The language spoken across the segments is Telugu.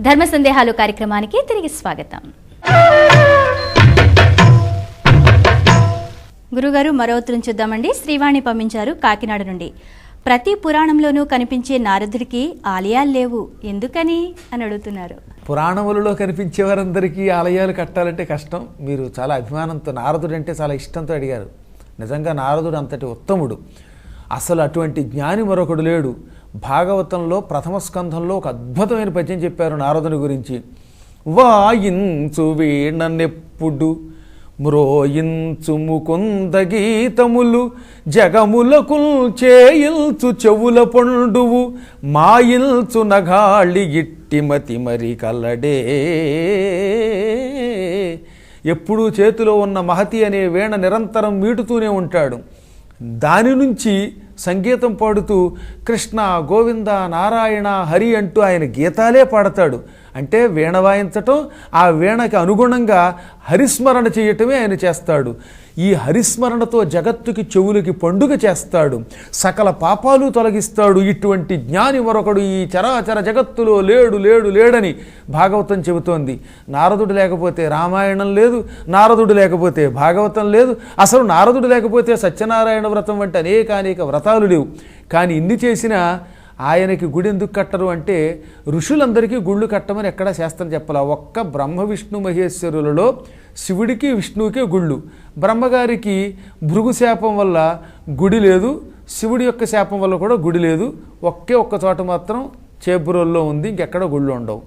ధర్మ సందేహాలు కార్యక్రమానికి తిరిగి స్వాగతం. గురుగారు మరో ఉత్తరం చూద్దామండి. శ్రీవాణి పంపించారు కాకినాడ నుండి. ప్రతి పురాణంలోనూ కనిపించే నారదుడికి ఆలయాలు లేవు, ఎందుకని అని అడుగుతున్నారు. పురాణములలో కనిపించే వారందరికీ ఆలయాలు కట్టాలంటే కష్టం. మీరు చాలా అభిమానంతో, నారదుడు అంటే చాలా ఇష్టంతో అడిగారు. నిజంగా నారదుడు అంతటి ఉత్తముడు. అసలు అటువంటి జ్ఞాని మరొకడు లేడు. భాగవతంలో ప్రథమ స్కంధంలో ఒక అద్భుతమైన పద్యం చెప్పారు నారదుని గురించి. వాయించు వీణనెప్పుడు మ్రోయించు ముకుంద గీతములు జగములకు చేయిల్చు చెవుల పండువు మాయిల్చు నగాళి ఇట్టిమతి మరి కల్లడే. ఎప్పుడూ చేతిలో ఉన్న మహతి అనే వీణ నిరంతరం మీటుతూనే ఉంటాడు. దాని నుంచి సంగీతం పాడుతూ కృష్ణ గోవింద నారాయణ హరి అంటూ ఆయన గీతాలే పాడతాడు. అంటే వీణ వాయించటం, ఆ వీణకి అనుగుణంగా హరిస్మరణ చేయటమే ఆయన చేస్తాడు. ఈ హరిస్మరణతో జగత్తుకి చెవులకి పండుగ చేస్తాడు, సకల పాపాలు తొలగిస్తాడు. ఇటువంటి జ్ఞాని మరొకడు ఈ చరాచర జగత్తులో లేడు లేడు లేడని భాగవతం చెబుతోంది. నారదుడు లేకపోతే రామాయణం లేదు, నారదుడు లేకపోతే భాగవతం లేదు, అసలు నారదుడు లేకపోతే సత్యనారాయణ వ్రతం వంటి అనేక వ్రతాలు లేవు. కానీ ఇన్ని చేసినా ఆయనకి గుడి ఎందుకు కట్టరు అంటే, ఋషులందరికీ గుళ్ళు కట్టమని ఎక్కడా శాస్త్రం చెప్పాల. ఒక్క బ్రహ్మ విష్ణు మహేశ్వరులలో శివుడికి విష్ణువుకే గుళ్ళు. బ్రహ్మగారికి భృగు శాపం వల్ల గుడి లేదు, శివుడి యొక్క శాపం వల్ల కూడా గుడి లేదు. ఒక్క చోట మాత్రం చేబ్రోల్లో ఉంది, ఇంకెక్కడ గుళ్ళు ఉండవు.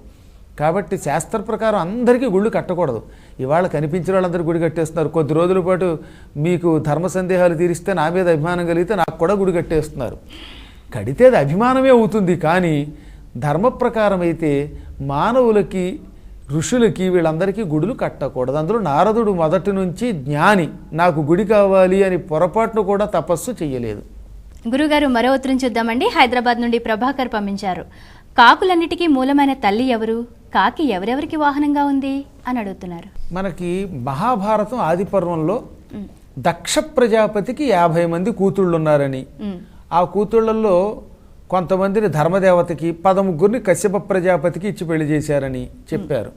కాబట్టి శాస్త్ర ప్రకారం అందరికీ గుళ్ళు కట్టకూడదు. ఇవాళ కనిపించిన వాళ్ళందరూ గుడి కట్టేస్తున్నారు. కొద్ది రోజుల పాటు మీకు ధర్మ సందేహాలు తీరిస్తే నా మీద అభిమానం కలిగితే నాకు కూడా గుడి కట్టేస్తున్నారు. కడితే అది అభిమానమే అవుతుంది. కానీ ధర్మ ప్రకారం అయితే మానవులకి ఋషులకి వీళ్ళందరికీ గుడులు కట్టకూడదు. అందులో నారదుడు మొదటి నుంచి జ్ఞాని, నాకు గుడి కావాలి అని పొరపాటును కూడా తపస్సు చెయ్యలేదు. గురుగారు మరో ఉత్తరం చూద్దామండి. హైదరాబాద్ నుండి ప్రభాకర్ పంపించారు. కాకులన్నిటికీ మూలమైన తల్లి ఎవరు? కాకి ఎవరెవరికి వాహనంగా ఉంది అని అడుగుతున్నారు. మనకి మహాభారతం ఆది పర్వంలో దక్ష ప్రజాపతికి 50 మంది కూతుళ్ళు ఉన్నారని, ఆ కూతుళ్లలో కొంతమందిని ధర్మదేవతకి, 13 కశ్యప ప్రజాపతికి ఇచ్చి పెళ్లి చేశారని చెప్పారు.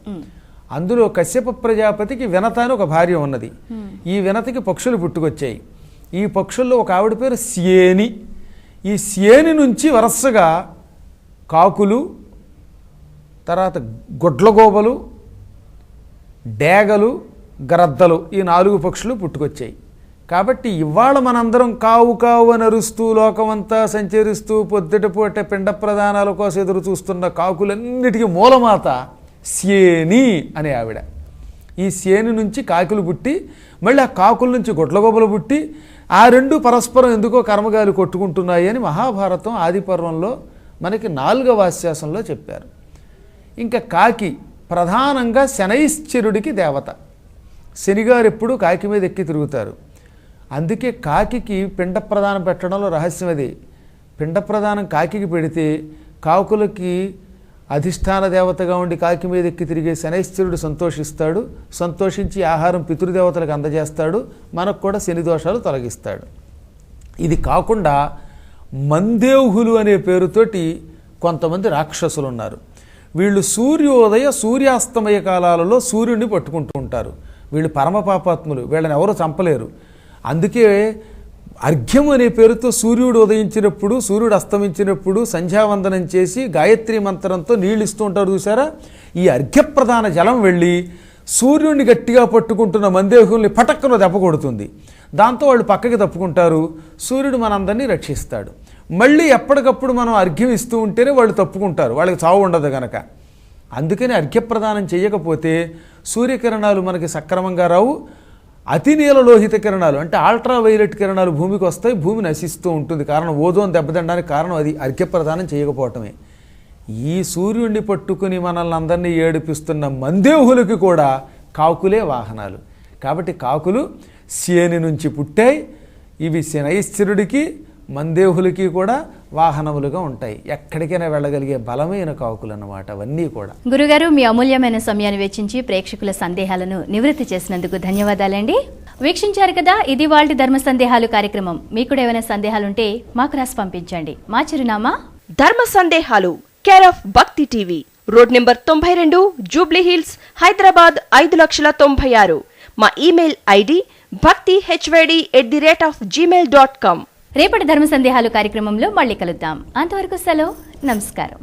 అందులో కశ్యప ప్రజాపతికి వినత అని ఒక భార్య ఉన్నది. ఈ వినతకి పక్షులు పుట్టుకొచ్చాయి. ఈ పక్షుల్లో ఒక ఆవిడ పేరు స్యేని. ఈ స్యేని నుంచి వరుసగా కాకులు, తర్వాత గుడ్లగోబలు, డేగలు, గ్రద్దలు, ఈ 4 పక్షులు పుట్టుకొచ్చాయి. కాబట్టి ఇవాళ మనందరం కావు కావు అని అరుస్తూ లోకమంతా సంచరిస్తూ పొద్దుటపూట పిండ ప్రదానాల కోసం ఎదురు చూస్తున్న కాకులన్నిటికీ మూలమాత స్యేని అనే ఆవిడ. ఈ స్యేని నుంచి కాకులు పుట్టి, మళ్ళీ ఆ కాకుల నుంచి గుడ్లగోబలు పుట్టి, ఆ రెండు పరస్పరం ఎందుకో కర్మగాలు కొట్టుకుంటున్నాయి అని మహాభారతం ఆది పర్వంలో మనకి 4వ ఆశ్వాసంలో చెప్పారు. ఇంకా కాకి ప్రధానంగా శనైశ్చరుడికి దేవత. శనిగారు ఎప్పుడూ కాకి మీద ఎక్కి తిరుగుతారు. అందుకే కాకికి పిండ ప్రదానం పెట్టడంలో రహస్యం అది. పిండ ప్రదానం కాకికి పెడితే కాకులకి అధిష్టాన దేవతగా ఉండి కాకి మీద ఎక్కి తిరిగే శనైశ్చరుడు సంతోషిస్తాడు. సంతోషించి ఆహారం పితృదేవతలకు అందజేస్తాడు. మనకు కూడా శని దోషాలు తొలగిస్తాడు. ఇది కాకుండా మందేవులు అనే పేరుతోటి కొంతమంది రాక్షసులు ఉన్నారు. వీళ్ళు సూర్యోదయ సూర్యాస్తమయ కాలాలలో సూర్యుడిని పట్టుకుంటూ ఉంటారు. వీళ్ళు పరమపాపాత్ములు, వీళ్ళని ఎవరు చంపలేరు. అందుకే అర్ఘ్యం అనే పేరుతో సూర్యుడు ఉదయించినప్పుడు, సూర్యుడు అస్తమించినప్పుడు సంధ్యావందనం చేసి గాయత్రి మంత్రంతో నీళ్ళు ఇస్తూ ఉంటారు చూసారా. ఈ అర్ఘ్యప్రదాన జలం వెళ్ళి సూర్యుడిని గట్టిగా పట్టుకుంటున్న మందేహుల్ని పటక్కున దెబ్బ కొడుతుంది. దాంతో వాళ్ళు పక్కకి తప్పుకుంటారు. సూర్యుడు మనందరినీ రక్షిస్తాడు. మళ్ళీ ఎప్పటికప్పుడు మనం అర్ఘ్యం ఇస్తూ ఉంటేనే వాళ్ళు తప్పుకుంటారు, వాళ్ళకి చావు ఉండదు కనుక. అందుకని అర్ఘ్యప్రదానం చేయకపోతే సూర్యకిరణాలు మనకి సక్రమంగా రావు. అతి నీలలోహిత కిరణాలు అంటే అల్ట్రావైలెట్ కిరణాలు భూమికి వస్తాయి, భూమి నశిస్తూ ఉంటుంది. కారణం ఓజోన్ దెబ్బతినడానికి కారణం అది అర్ఘ్యప్రదానం చేయకపోవటమే. ఈ సూర్యుడిని పట్టుకుని మనల్ని అందరినీ ఏడిపిస్తున్న మందేహులకి కూడా కాకులే వాహనాలు. కాబట్టి కాకులు శేని నుంచి పుట్టాయి. ఇవి శనైశ్చరుడికి మందేహులకి కూడా వాహనములుగా ఉంటాయి. ఎక్కడికైనా వెళ్ళగలిగే బలమైన కాకులు అన్నమాట అవన్నీ కూడా. గురుగారు మీ అమూల్యమైన సమయాన్ని వెచ్చించి ప్రేక్షకుల సందేహాలను నివృత్తి చేసినందుకు ధన్యవాదాలండి. వీక్షించారు కదా, ఇది వాళ్ళ ధర్మ సందేహాలు కార్యక్రమం. మీకు కూడా ఏమైనా సందేహాలుంటే మాకు రాసి పంపించండి. మా చిరునామా ధర్మ సందేహాలు, కేర్ ఆఫ్ భక్తి TV, road number 92, Jubilee hills, Hyderabad 5,96,000. మా ఇమెయిల్ ఐడి bhaktihyd@gmail.com. రేపటి ధర్మ సందేహాలు కార్యక్రమంలో మళ్ళీ కలుద్దాం. అంతవరకు సెలవు. నమస్కారం.